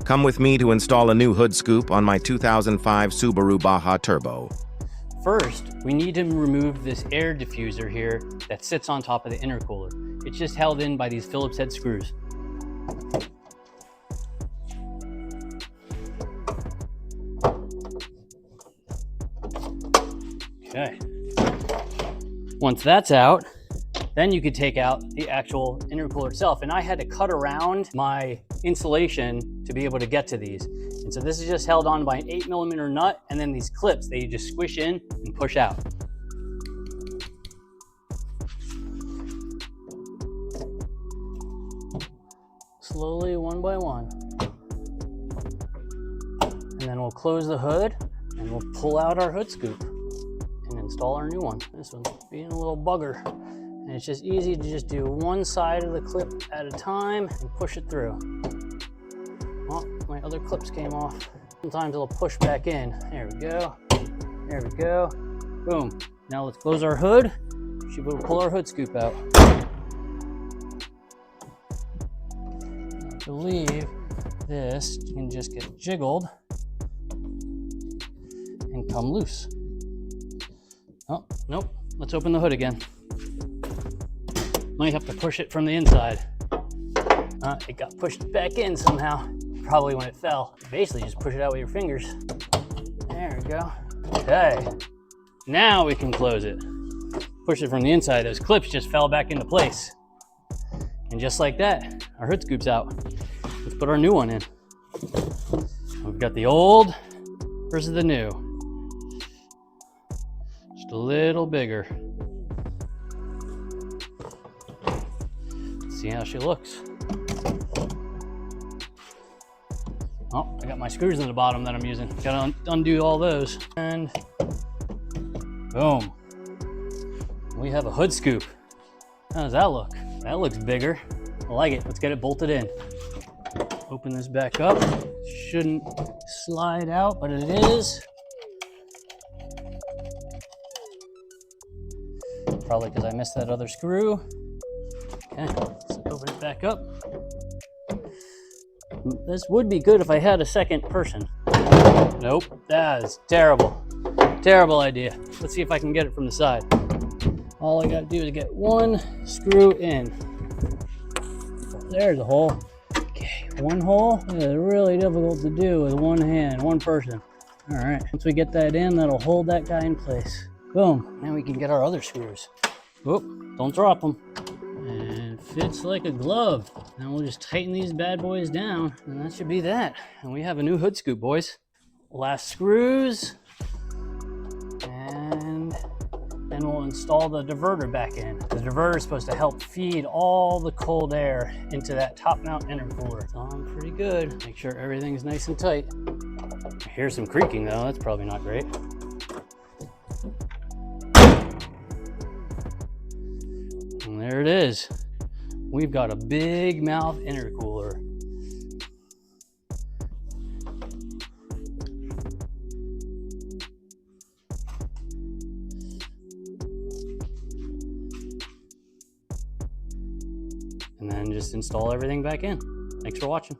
Come with me to install a new hood scoop on my 2005 Subaru Baja Turbo. First, we need to remove this air diffuser here that sits on top of the intercooler. It's just held in by these Phillips head screws. Okay. Once that's out, then you could take out the actual intercooler itself. And I had to cut around my insulation to be able to get to these. And so this is just held on by an 8mm nut, and then these clips that you just squish in and push out. Slowly, one by one. And then we'll close the hood and we'll pull out our hood scoop and install our new one. This one's being a little bugger. And it's just easy to just do one side of the clip at a time and push it through. Oh, my other clips came off. Sometimes it'll push back in. There we go. There we go. Boom. Now let's close our hood. Should be able to pull our hood scoop out. I believe this can just get jiggled and come loose. Oh, nope. Let's open the hood again. Might have to push it from the inside. It got pushed back in somehow, probably when it fell. Basically, just push it out with your fingers. There we go. Okay, now we can close it. Push it from the inside. Those clips just fell back into place. And just like that, our hood scoop's out. Let's put our new one in. We've got the old versus the new. Just a little bigger. See how she looks. Oh, I got my screws in the bottom that I'm using. Gotta undo all those. And boom. We have a hood scoop. How does that look? That looks bigger. I like it. Let's get it bolted in. Open this back up. Shouldn't slide out, but it is. Probably because I missed that other screw. Okay, let's open it back up. This would be good if I had a second person. Nope, that is terrible. Terrible idea. Let's see if I can get it from the side. All I gotta do is get one screw in. There's a hole. Okay, one hole is really difficult to do with one hand, one person. All right, once we get that in, that'll hold that guy in place. Boom, now we can get our other screws. Whoop, don't drop them. And fits like a glove. Now we'll just tighten these bad boys down, and that should be that. And we have a new hood scoop, boys. Last screws. And then we'll install the diverter back in. The diverter is supposed to help feed all the cold air into that top mount intercooler. It's on pretty good. Make sure everything's nice and tight. I hear some creaking though, that's probably not great. And there it is. We've got a big mouth intercooler. And then just install everything back in. Thanks for watching.